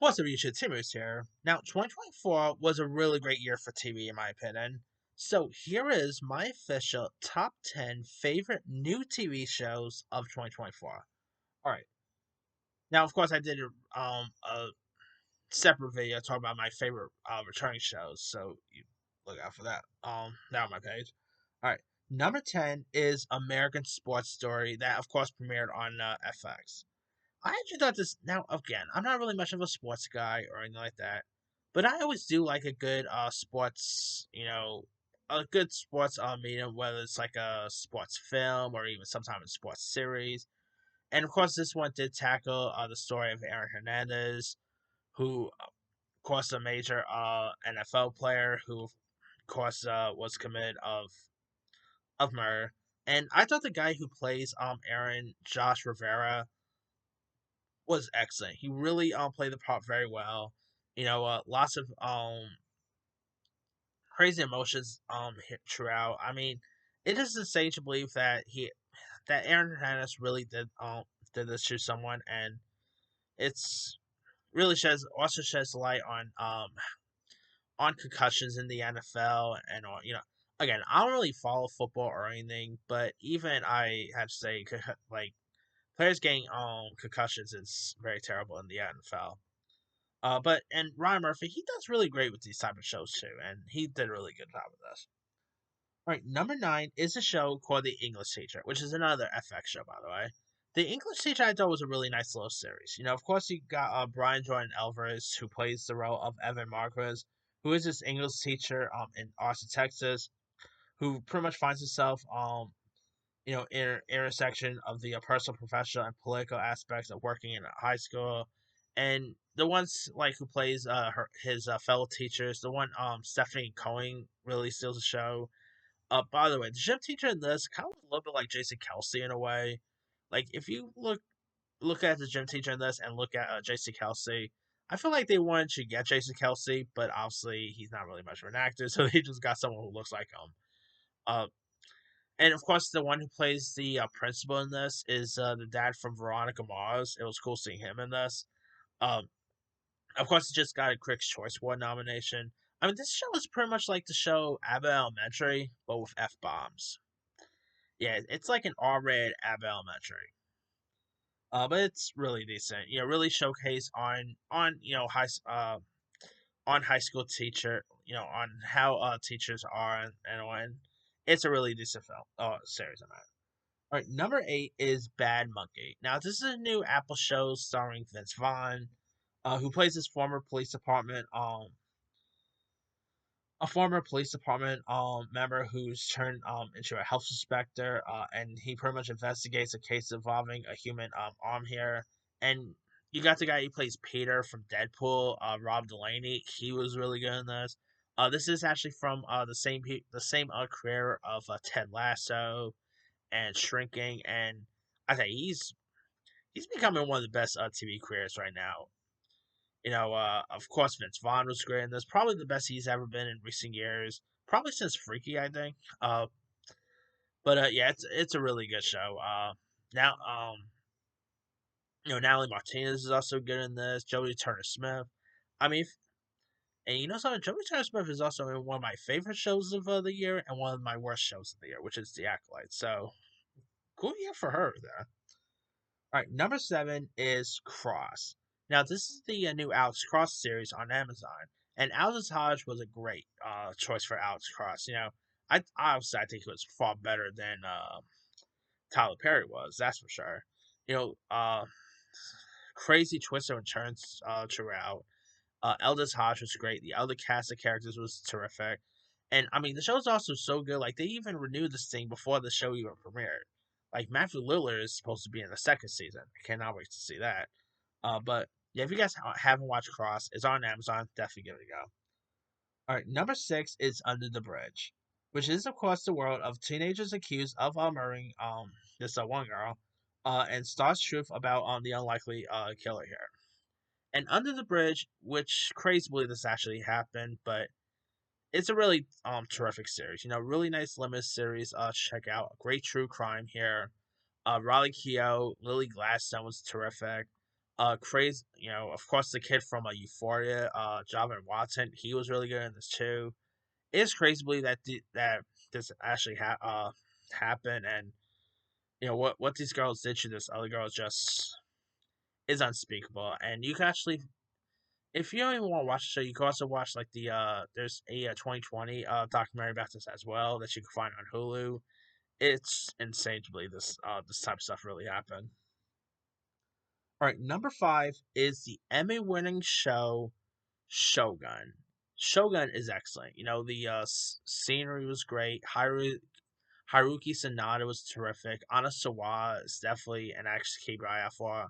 What's up, YouTube? Timmy's here. Now, 2024 was a really great year for TV, in my opinion. So, here is my official top 10 favorite new TV shows of 2024. Alright. Now, of course, I did a separate video talking about my favorite returning shows, so you look out for that. Now on my page. Alright. Number 10 is American Sports Story, that, of course, premiered on FX. I actually thought this. Now, again, I'm not really much of a sports guy or anything like that, but I always do like a good sports, a good sports medium, whether it's like a sports film or even sometimes a sports series. And of course, this one did tackle the story of Aaron Hernandez, who, of course, a major NFL player who, of course, was committed of murder. And I thought the guy who plays Aaron, Josh Rivera, was excellent. He really played the part very well. Lots of crazy emotions hit throughout. I mean, it is insane to believe that Aaron Hernandez really did this to someone, and it's really sheds light on concussions in the NFL and on again, I don't really follow football or anything, but even I have to say like players getting concussions is very terrible in the NFL. But Ryan Murphy, he does really great with these type of shows too, and he did a really good job with this. All right, number 9 is a show called The English Teacher, which is another FX show, by the way. The English Teacher I thought was a really nice little series. Of course, you got Brian Jordan Alvarez, who plays the role of Evan Marquez, who is this English teacher in Austin, Texas, who pretty much finds himself intersection of the personal, professional, and political aspects of working in a high school, and the ones like who plays his fellow teachers. The one Stephanie Cohen really steals the show. By the way, the gym teacher in this kind of a little bit like Jason Kelsey in a way. Like if you look at the gym teacher in this and look at Jason Kelsey. I feel like they wanted to get Jason Kelsey, but obviously he's not really much of an actor, so they just got someone who looks like him. Uh, and of course, the one who plays the principal in this is the dad from Veronica Mars. It was cool seeing him in this. Um, of course, it just got a Critics' Choice Award nomination. I mean, this show is pretty much like the show Abbott Elementary, but with f bombs. Yeah, it's like an R-rated Abbott Elementary. But it's really decent. Really showcase on on high school teacher. On how teachers are and on. It's a really decent film. Series, I mean. All right, number 8 is Bad Monkey. Now, this is a new Apple show starring Vince Vaughn, who plays this a former police department member who's turned into a health inspector, and he pretty much investigates a case involving a human arm here. And you got the guy who plays Peter from Deadpool, Rob Delaney. He was really good in this. This is actually from the same creator of Ted Lasso and Shrinking, and I think he's becoming one of the best TV careers right now. Of course, Vince Vaughn was great in this. Probably the best he's ever been in recent years. Probably since Freaky, I think. But yeah, it's a really good show. Now, Natalie Martinez is also good in this. Jodie Turner Smith. I mean, and something, Jodie Turner Smith is also in one of my favorite shows of the year and one of my worst shows of the year, which is The Acolyte. So cool year for her there. All right, number 7 is Cross. Now, this is the new Alex Cross series on Amazon, and Aldous Hodge was a great choice for Alex Cross. I think he was far better than Tyler Perry was. That's for sure. You know, uh, Crazy twists and turns throughout. Aldous Hodge was great. The other cast of characters was terrific. And I mean, the show's also so good. Like they even renewed this thing before the show even premiered. Like Matthew Lillard is supposed to be in the second season. I cannot wait to see that. But yeah, if you guys haven't watched Cross, it's on Amazon. Definitely give it a go. All right, number 6 is Under the Bridge, which is of course the world of teenagers accused of murdering this one girl, and stars truth about the unlikely killer here. And Under the Bridge, which crazily this actually happened, but it's a really terrific series. Really nice limited series. Check out. Great true crime here. Riley Keough, Lily Gladstone was terrific. Crazy, of course, the kid from Euphoria, Javon Watson, he was really good in this too. It's crazy to believe that that this actually happened, and what these girls did to this other girl just is unspeakable. And you can actually, if you don't even want to watch the show, you can also watch like there's a 2020 documentary about this as well that you can find on Hulu. It's insane to believe this type of stuff really happened. All right, number five is the Emmy-winning show Shogun. Shogun is excellent. The scenery was great. Haruki Sanada was terrific. Anna Sawa is definitely an actress to keep your eye out for.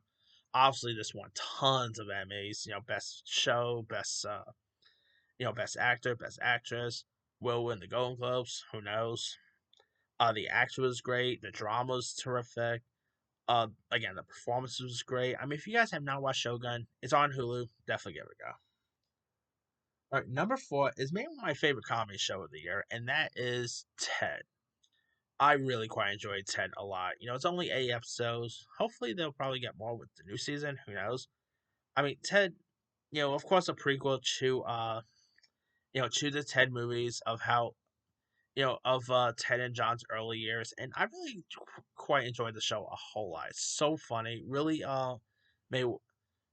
Obviously, this won tons of Emmys. Best show, best actor, best actress. Will win the Golden Globes. Who knows? The actor was great. The drama was terrific. Again, the performance was great. I mean, if you guys have not watched Shogun, it's on Hulu. Definitely give it a go. All right, number four is maybe my favorite comedy show of the year, and that is Ted. I really quite enjoyed Ted a lot. It's only 8 episodes. Hopefully, they'll probably get more with the new season. Who knows? I mean, Ted. Of course, a prequel to the Ted movies of how of Ted and John's early years, and I really quite enjoyed the show a whole lot. It's so funny. Really, made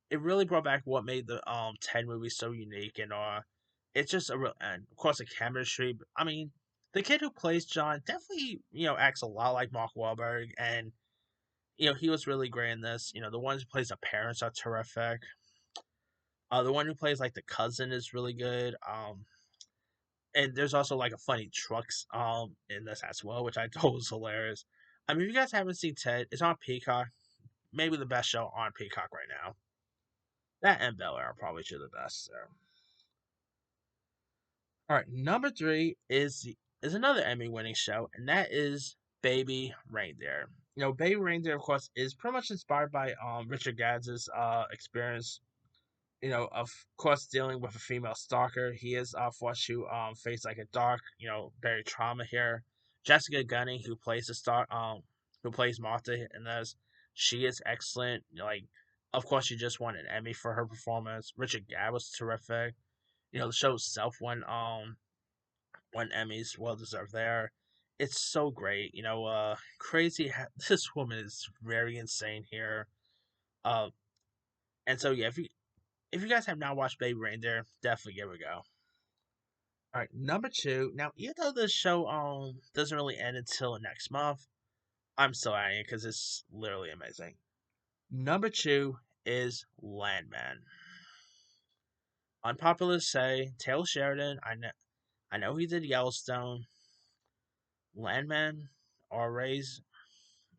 it really brought back what made the Ted movie so unique, and it's just a real, and of course the chemistry. I mean, the kid who plays John definitely acts a lot like Mark Wahlberg, and he was really great in this. The ones who plays the parents are terrific. The one who plays like the cousin is really good. And there's also like a funny trucks in this as well, which I thought was hilarious. I mean, if you guys haven't seen Ted, it's on Peacock. Maybe the best show on Peacock right now. That and Bel Air are probably two of the best. So. All right, number three is another Emmy-winning show, and that is Baby Reindeer. Baby Reindeer, of course, is pretty much inspired by Richard Gads's experience. Of course, dealing with a female stalker. He is forced to face like a dark, buried trauma here. Jessica Gunning, who plays Martha in this, she is excellent. Of course, she just won an Emmy for her performance. Richard Gere was terrific. The show itself won Emmys, well deserved there. It's so great. Crazy. This woman is very insane here. Uh, and so yeah, if you guys have not watched Baby Reindeer, definitely give it a go. All right, number two. Now, even though this show doesn't really end until next month, I'm still adding it because it's literally amazing. Number two is Landman. Unpopular to say, Taylor Sheridan. I know he did Yellowstone. Landman or Rays,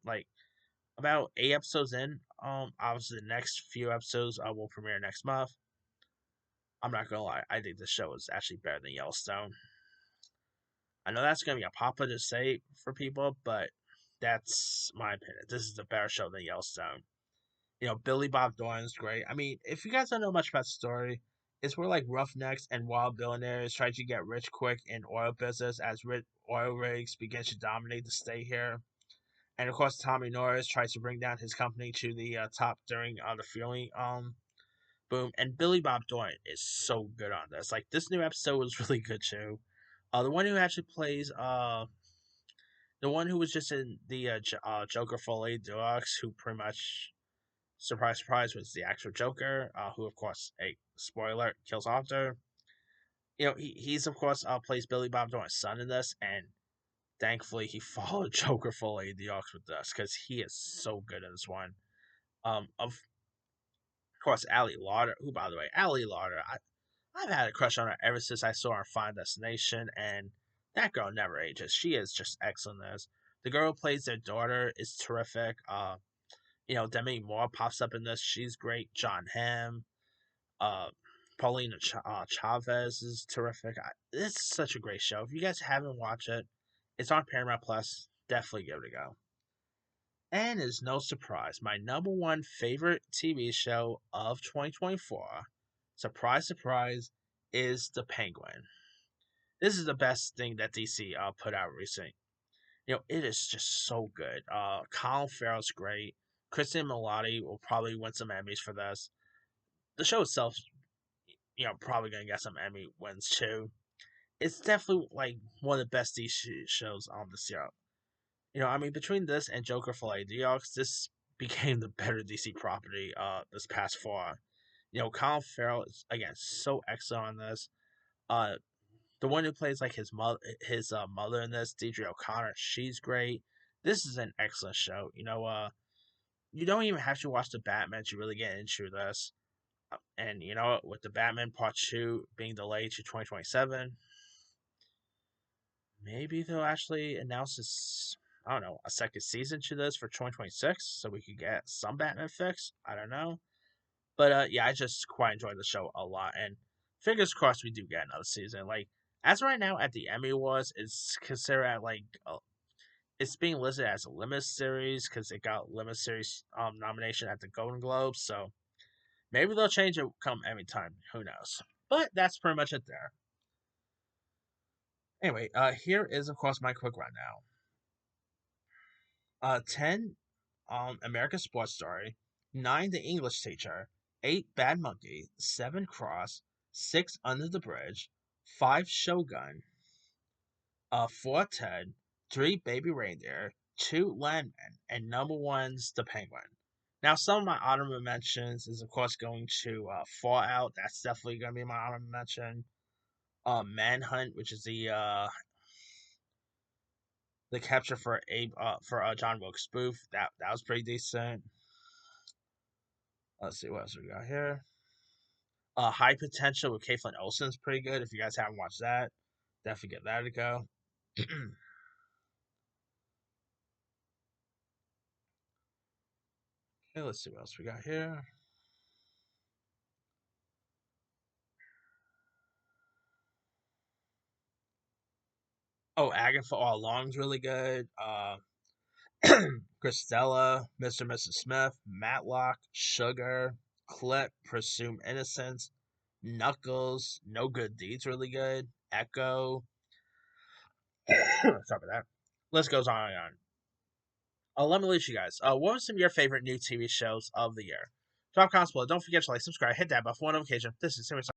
like about 8 episodes in. Obviously the next few episodes will premiere next month. I'm not gonna lie, I think this show is actually better than Yellowstone. I know that's gonna be a papa to say for people, but that's my opinion. This is a better show than Yellowstone. Billy Bob Thornton's great. I mean, if you guys don't know much about the story, it's where like roughnecks and wild billionaires try to get rich quick in oil business as oil rigs begin to dominate the state here. And of course, Tommy Norris tries to bring down his company to the top during the fueling boom. And Billy Bob Thornton is so good on this. Like this new episode was really good too. The one who actually plays the one who was just in the Joker Foley Deluxe, who pretty much surprise surprise was the actual Joker, who of course a spoiler kills Arthur. He's of course plays Billy Bob Thornton's son in this, and thankfully he followed Joker Foley Deluxe with this because he is so good in this one. Of course, Ali Lauder, who by the way, Ali Lauder, I've had a crush on her ever since I saw her in Final Destination, and that girl never ages. She is just excellent in this. The girl who plays their daughter is terrific. Demi Moore pops up in this. She's great. John Hamm, uh, Paulina Chavez is terrific. It's such a great show. If you guys haven't watched it, it's on Paramount Plus. Definitely give it a go. And it's no surprise, my number one favorite TV show of 2024, surprise, surprise, is The Penguin. This is the best thing that DC put out recently. It is just so good. Colin Farrell's great. Kristen Milotti will probably win some Emmys for this. The show itself, probably gonna get some Emmy wins too. It's definitely like one of the best DC shows on this year. I mean, between this and Joker Filet Diox, this became the better DC property this past fall. Colin Farrell is again so excellent on this. Uh, the one who plays like his mother in this, Deidre O'Connor, she's great. This is an excellent show. You don't even have to watch the Batman to really get into this. And with the Batman Part 2 being delayed to 2027, maybe they'll actually announce this, I don't know, a second season to this for 2026 so we could get some Batman fix. I don't know. But yeah, I just quite enjoyed the show a lot. And fingers crossed we do get another season. Like, as right now at the Emmy Awards, it's considered it's being listed as a limited series because it got limited series nomination at the Golden Globes. So maybe they'll change it come Emmy time. Who knows? But that's pretty much it there. Anyway, here is of course my quick rundown. 10, American Sports Story. 9, The English Teacher. 8, Bad Monkey. 7, Cross. 6, Under the Bridge. 5, Shogun. 4, Ted. 3, Baby Reindeer. 2, Landman. And number 1's The Penguin. Now, some of my honorable mentions is, of course, going to Fallout. That's definitely going to be my honorable mention. Manhunt, which is the capture for John Wilkes Booth. That was pretty decent. Let's see what else we got here. High Potential with Caitlin Olsen's pretty good. If you guys haven't watched that, definitely get that to go. Okay, let's see what else we got here. Oh, Agatha All Along's really good. Christella, Mr. and Mrs. Smith, Matlock, Sugar, Clip, Presume Innocence, Knuckles, No Good Deeds really good. Echo. Sorry about that. List goes on and on. Let me leave you guys. What were some of your favorite new TV shows of the year? Drop comments below. Don't forget to like, subscribe, hit that bell for notification. This is Serious.